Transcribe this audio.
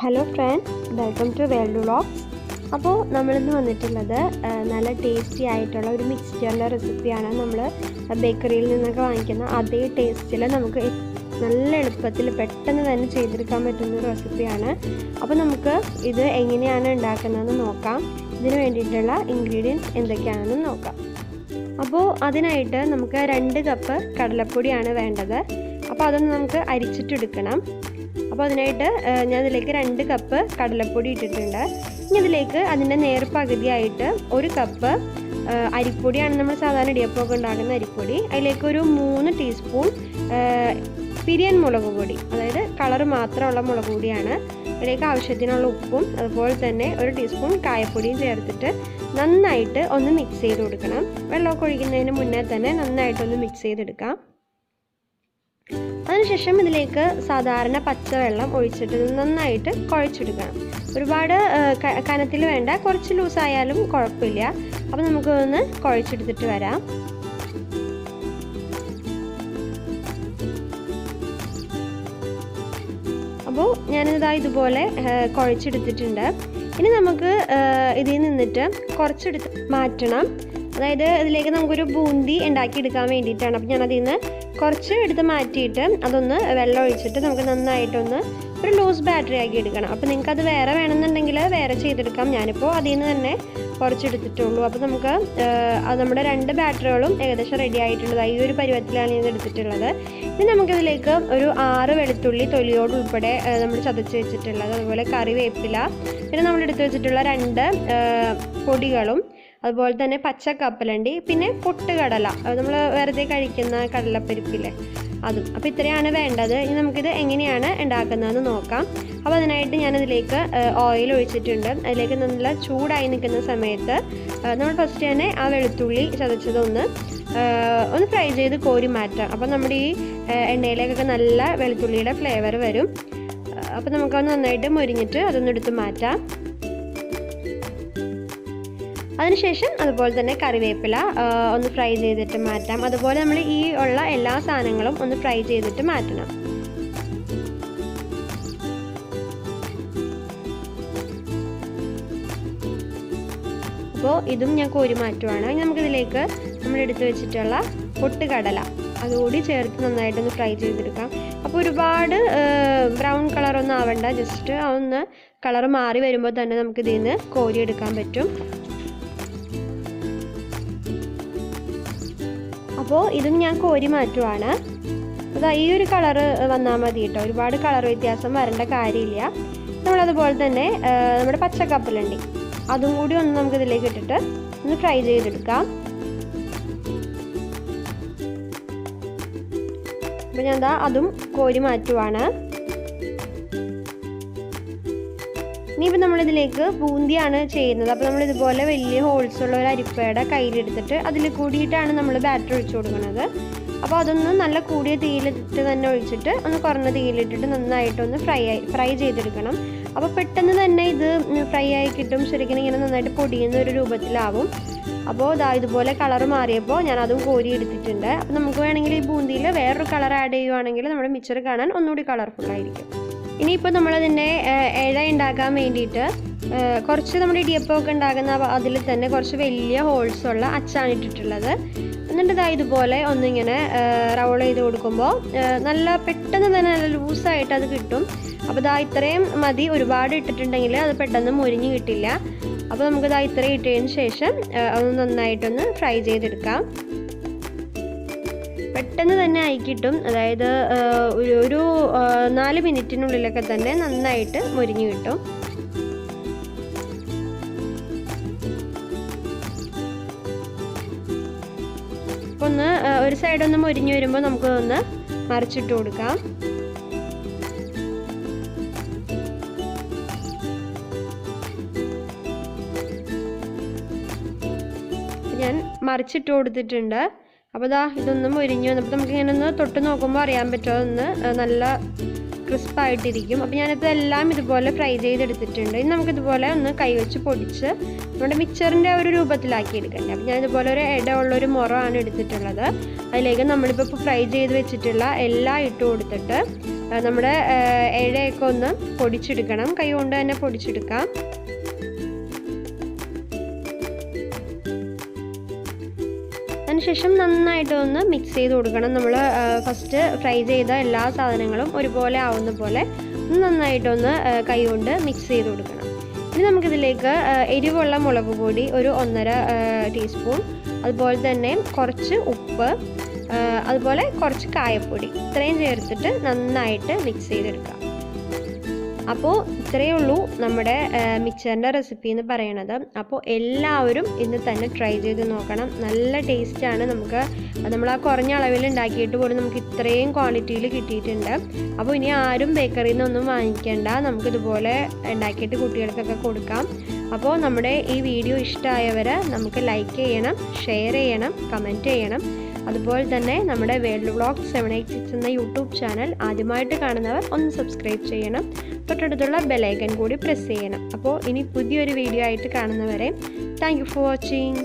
Hello friends, welcome to world vlogs. അപ്പോൾ നമ്മളിന്ന് വന്നിട്ടുള്ളത് നല്ല ടേസ്റ്റി ആയിട്ടുള്ള ഒരു മിക്സ്ചറിൻ്റെ റെസിപ്പിയാണ്. നമ്മൾ ബേക്കറിയിൽ നിന്നൊക്കെ വാങ്ങിക്കുന്ന അതേ ടേസ്റ്റിൽ നമുക്ക് നല്ല എളുപ്പത്തിൽ പെട്ടെന്ന് തന്നെ ചെയ്തെടുക്കാൻ പറ്റുന്ന ഒരു റെസിപ്പിയാണ്. അപ്പോൾ നമുക്ക് ഇത് എങ്ങനെയാണ് ഉണ്ടാക്കുന്നതെന്ന് നോക്കാം. ഇതിന് വേണ്ടിയിട്ടുള്ള ഇൻഗ്രീഡിയൻസ് എന്തൊക്കെയാണെന്ന് നോക്കാം. അപ്പോൾ അതിനായിട്ട് നമുക്ക് 2 കപ്പ് കടലപ്പൊടിയാണ് വേണ്ടത്. അപ്പോൾ അതൊന്ന് നമുക്ക് അരിച്ചിട്ടെടുക്കണം. അപ്പോൾ അതിനായിട്ട് ഞാൻ ഇതിലേക്ക് 2 കപ്പ് കടലപ്പൊടി ഇട്ടിട്ടുണ്ട്. ഇനി ഇതിലേക്ക് അതിൻ്റെ നേർപകുതിയായിട്ട് 1 കപ്പ് അരിപ്പൊടിയാണ്, നമ്മൾ സാധാരണ ഇടിയപ്പമൊക്കെ ഉണ്ടാക്കുന്ന അരിപ്പൊടി. അതിലേക്ക് ഒരു 3 ടീസ്പൂൺ പിരിയൻ മുളക് പൊടി, അതായത് കളർ മാത്രമുള്ള മുളക് പൊടിയാണ്. ഇതിലേക്ക് ആവശ്യത്തിനുള്ള ഉപ്പും അതുപോലെ തന്നെ 1 ടീസ്പൂൺ കായപ്പൊടിയും ചേർത്തിട്ട് നന്നായിട്ട് ഒന്ന് മിക്സ് ചെയ്ത് കൊടുക്കണം. വെള്ളമൊക്കെ ഒഴിക്കുന്നതിന് മുന്നേ തന്നെ നന്നായിട്ടൊന്ന് മിക്സ് ചെയ്തെടുക്കാം. അതിനുശേഷം ഇതിലേക്ക് സാധാരണ പച്ചവെള്ളം ഒഴിച്ചിട്ട് നന്നായിട്ട് കുഴച്ചെടുക്കണം. ഒരുപാട് കനത്തിൽ വേണ്ട, കുറച്ച് ലൂസായാലും കുഴപ്പമില്ല. അപ്പോൾ നമുക്കൊന്ന് കുഴച്ചെടുത്തിട്ട് വരാം. അപ്പോൾ ഞാനിതാ ഇതുപോലെ കുഴച്ചെടുത്തിട്ടുണ്ട്. ഇനി നമുക്ക് ഇതിൽ നിന്നിട്ട് കുറച്ചെടുത്ത് മാറ്റണം. അതായത് ഇതിലേക്ക് നമുക്കൊരു ബൂന്തി ഉണ്ടാക്കിയെടുക്കാൻ വേണ്ടിയിട്ടാണ്. അപ്പോൾ ഞാനതിൽ നിന്ന് കുറച്ച് എടുത്ത് മാറ്റിയിട്ട് അതൊന്ന് വെള്ളം ഒഴിച്ചിട്ട് നമുക്ക് നന്നായിട്ടൊന്ന് ഒരു ലൂസ് ബാറ്ററി ആക്കി എടുക്കണം. അപ്പോൾ നിങ്ങൾക്കത് വേറെ വേണമെന്നുണ്ടെങ്കിൽ വേറെ ചെയ്തെടുക്കാം. ഞാനിപ്പോൾ അതിൽ നിന്ന് തന്നെ കുറച്ചെടുത്തിട്ടുള്ളൂ. അപ്പോൾ നമുക്ക് നമ്മുടെ 2 ബാറ്ററികളും ഏകദേശം റെഡി ആയിട്ടുള്ളത്. ഈ ഒരു പരുവത്തിലാണ് ഞാൻ എടുത്തിട്ടുള്ളത്. ഇനി നമുക്കിതിലേക്ക് ഒരു 6 വെളുത്തുള്ളി തൊലിയോട് ഉൾപ്പെടെ നമ്മൾ ചതച്ച് വെച്ചിട്ടുള്ളത്, അതുപോലെ കറിവേപ്പില, പിന്നെ നമ്മൾ എടുത്ത് വെച്ചിട്ടുള്ള 2 പൊടികളും, അതുപോലെ തന്നെ പച്ചക്കപ്പലണ്ടി, പിന്നെ പൊട്ടുകടല, നമ്മൾ വെറുതെ കഴിക്കുന്ന കടലപ്പരിപ്പില്ലേ, അതും. അപ്പോൾ ഇത്രയാണ് വേണ്ടത്. ഇനി നമുക്കിത് എങ്ങനെയാണ് ഉണ്ടാക്കുന്നതെന്ന് നോക്കാം. അപ്പോൾ അതിനായിട്ട് ഞാനതിലേക്ക് ഓയിൽ ഒഴിച്ചിട്ടുണ്ട്. അതിലേക്ക് നല്ല ചൂടായി നിൽക്കുന്ന സമയത്ത് നമ്മൾ ഫസ്റ്റ് തന്നെ ആ വെളുത്തുള്ളി ചതച്ചതൊന്ന് ഫ്രൈ ചെയ്ത് കോരി മാറ്റാം. അപ്പോൾ നമ്മുടെ ഈ എണ്ണയിലേക്കൊക്കെ നല്ല വെളുത്തുള്ളിയുടെ ഫ്ലേവർ വരും. അപ്പോൾ നമുക്കത് നന്നായിട്ട് മൊരിഞ്ഞിട്ട് അതൊന്ന് എടുത്ത് മാറ്റാം. അതിനുശേഷം അതുപോലെ തന്നെ കറിവേപ്പില ഒന്ന് ഫ്രൈ ചെയ്തിട്ട് മാറ്റാം. അതുപോലെ നമ്മൾ ഈ ഉള്ള എല്ലാ സാധനങ്ങളും ഒന്ന് ഫ്രൈ ചെയ്തിട്ട് മാറ്റണം. അപ്പോൾ ഇതും ഞാൻ കോരി മാറ്റുവാണ്. ഇനി നമുക്കിതിലേക്ക് നമ്മൾ എടുത്ത് വെച്ചിട്ടുള്ള പൊട്ടുകടല അതുകൂടി ചേർത്ത് നന്നായിട്ടൊന്ന് ഫ്രൈ ചെയ്തെടുക്കാം. അപ്പോൾ ഒരുപാട് ബ്രൗൺ കളറൊന്നും ആവണ്ട, ജസ്റ്റ് ഒന്ന് കളർ മാറി വരുമ്പോൾ തന്നെ നമുക്കിതിൽ നിന്ന് കോരിയെടുക്കാൻ പറ്റും. അപ്പോൾ ഇതും ഞാൻ കോരി മാറ്റുവാണ്. അത് ഈ ഒരു കളറ് വന്നാൽ മതി കേട്ടോ, ഒരുപാട് കളർ വ്യത്യാസം വരേണ്ട കാര്യമില്ല. നമ്മളതുപോലെ തന്നെ നമ്മുടെ പച്ചക്കപ്പലുണ്ട്, അതും കൂടി ഒന്ന് നമുക്കിതിലേക്ക് ഇട്ടിട്ട് ഒന്ന് ഫ്രൈ ചെയ്തെടുക്കാം. അപ്പോൾ ഞാൻ അതും കോരി മാറ്റുവാണ്. ഇനിയിപ്പോൾ നമ്മളിതിലേക്ക് ബൂന്തിയാണ് ചെയ്യുന്നത്. അപ്പോൾ നമ്മളിതുപോലെ വലിയ ഹോൾസ് ഉള്ള ഒരു അരിപ്പയുടെ കയ്യിലെടുത്തിട്ട് അതിൽ കൂടിയിട്ടാണ് നമ്മൾ ബാറ്റർ ഒഴിച്ചു കൊടുക്കുന്നത്. അപ്പോൾ അതൊന്ന് നല്ല കൂടിയ തീയിലിട്ട് തന്നെ ഒഴിച്ചിട്ട് ഒന്ന് കുറഞ്ഞ തീയിലിട്ടിട്ട് നന്നായിട്ടൊന്ന് ഫ്രൈ ചെയ്തെടുക്കണം. അപ്പോൾ പെട്ടെന്ന് തന്നെ ഇത് ഫ്രൈ ആയി കിട്ടും. ശരിക്കും ഇങ്ങനെ നന്നായിട്ട് പൊടിയുന്ന ഒരു രൂപത്തിലാവും. അപ്പോൾ ഇതുപോലെ കളർ മാറിയപ്പോൾ ഞാൻ അതും കോരി എടുത്തിട്ടുണ്ട്. അപ്പോൾ നമുക്ക് വേണമെങ്കിൽ ഈ ബൂന്തിയിൽ വേറൊരു കളർ ആഡ് ചെയ്യുവാണെങ്കിൽ നമ്മുടെ മിക്സ്ചർ കാണാൻ ഒന്നുകൂടി കളർഫുള്ളായിരിക്കും. ഇനിയിപ്പോൾ നമ്മളതിൻ്റെ ഇഴ ഉണ്ടാക്കാൻ വേണ്ടിയിട്ട് കുറച്ച് നമ്മുടെ ഇടിയപ്പമൊക്കെ ഉണ്ടാക്കുന്ന അതിൽ തന്നെ കുറച്ച് വലിയ ഹോൾസ് ഉള്ള അച്ചാണ് ഇട്ടിട്ടുള്ളത്. എന്നിട്ട് ഇതുപോലെ ഒന്നിങ്ങനെ റോൾ ചെയ്ത് കൊടുക്കുമ്പോൾ നല്ല പെട്ടെന്ന് തന്നെ നല്ല ലൂസായിട്ട് അത് കിട്ടും. അപ്പോൾ ഇത്രയും മതി. ഒരുപാട് ഇട്ടിട്ടുണ്ടെങ്കിൽ അത് പെട്ടെന്ന് മുരിഞ്ഞ് കിട്ടില്ല. അപ്പോൾ നമുക്ക് ഇത്രയും ഇട്ടതിന് ശേഷം ഒന്ന് നന്നായിട്ടൊന്ന് ഫ്രൈ ചെയ്തെടുക്കാം. പെട്ടെന്ന് തന്നെ ആയി കിട്ടും. അതായത് ഒരു 4 മിനിറ്റിനുള്ളിലൊക്കെ തന്നെ നന്നായിട്ട് മൊരിഞ്ഞ് കിട്ടും. അപ്പോൾ ഒന്ന് ഒരു സൈഡൊന്ന് മൊരിഞ്ഞ് വരുമ്പോൾ നമുക്കൊന്ന് മറിച്ചിട്ട് കൊടുക്കാം. ഞാൻ മറിച്ചിട്ട് കൊടുത്തിട്ടുണ്ട്. അപ്പോൾ ഇതൊന്നും മൊരിഞ്ഞു വന്നപ്പോൾ നമുക്കിങ്ങനെ ഒന്ന് തൊട്ട് നോക്കുമ്പോൾ അറിയാൻ പറ്റുമോ, ഒന്ന് നല്ല ക്രിസ്പായിട്ടിരിക്കും. അപ്പോൾ ഞാനിത് എല്ലാം ഇതുപോലെ ഫ്രൈ ചെയ്തെടുത്തിട്ടുണ്ട്. ഇനി നമുക്കിതുപോലെ ഒന്ന് കൈവച്ച് പൊടിച്ച് നമ്മുടെ മിക്സറിൻ്റെ ഒരു രൂപത്തിലാക്കി എടുക്കണ്ടേ. അപ്പോൾ ഞാനിതുപോലെ ഒരു ഇടമുള്ളൊരു മുറമാണ് എടുത്തിട്ടുള്ളത്. അതിലേക്ക് നമ്മളിപ്പോൾ ഫ്രൈ ചെയ്ത് വെച്ചിട്ടുള്ള എല്ലാം ഇട്ട് കൊടുത്തിട്ട് നമ്മുടെ ഇഴയൊക്കെ ഒന്ന് പൊടിച്ചെടുക്കണം. കൈ കൊണ്ട് തന്നെ പൊടിച്ചെടുക്കാം. അതിനുശേഷം നന്നായിട്ട് ഒന്ന് മിക്സ് ചെയ്ത് കൊടുക്കണം. നമ്മൾ ഫസ്റ്റ് ഫ്രൈ ചെയ്ത എല്ലാ സാധനങ്ങളും ഒരുപോലെ ആവുന്ന പോലെ നന്നായിട്ടൊന്ന് കൈ കൊണ്ട് മിക്സ് ചെയ്ത് കൊടുക്കണം. ഇനി നമുക്കിതിലേക്ക് എരിവുള്ള മുളക് പൊടി ഒരു 1.5 ടീസ്പൂൺ, അതുപോലെ തന്നെ കുറച്ച് ഉപ്പ്, അതുപോലെ കുറച്ച് കായപ്പൊടി ഇത്രയും ചേർത്തിട്ട് നന്നായിട്ട് മിക്സ് ചെയ്തെടുക്കാം. അപ്പോൾ ഇത്രയേ ഉള്ളൂ നമ്മുടെ മിക്സറിൻ്റെ റെസിപ്പി എന്ന് പറയണത്. അപ്പോൾ എല്ലാവരും ഇന്ന് തന്നെ ട്രൈ ചെയ്ത് നോക്കണം. നല്ല ടേസ്റ്റാണ്. നമ്മൾ ആ കുറഞ്ഞ അളവിൽ ഉണ്ടാക്കിയിട്ട് പോലും നമുക്ക് ഇത്രയും ക്വാണ്ടിറ്റിയിൽ കിട്ടിയിട്ടുണ്ട്. അപ്പോൾ ഇനി ആരും ബേക്കറിയിൽ നിന്നൊന്നും വാങ്ങിക്കേണ്ട, നമുക്കിതുപോലെ ഉണ്ടാക്കിയിട്ട് കുട്ടികൾക്കൊക്കെ കൊടുക്കാം. അപ്പോൾ നമ്മുടെ ഈ വീഡിയോ ഇഷ്ടമായവർ നമുക്ക് ലൈക്ക് ചെയ്യണം, ഷെയർ ചെയ്യണം, കമൻറ്റ് ചെയ്യണം. അതുപോലെ തന്നെ നമ്മുടെ വേൾഡ് വ്ളോഗ് 786 എന്ന യൂട്യൂബ് ചാനൽ ആദ്യമായിട്ട് കാണുന്നവർ ഒന്ന് സബ്സ്ക്രൈബ് ചെയ്യണം. തൊട്ടടുത്തുള്ള ബെലൈക്കൺ കൂടി പ്രസ് ചെയ്യണം. അപ്പോൾ ഇനി പുതിയൊരു വീഡിയോ ആയിട്ട് കാണുന്നവരെ താങ്ക് യു ഫോർ വാച്ചിങ്.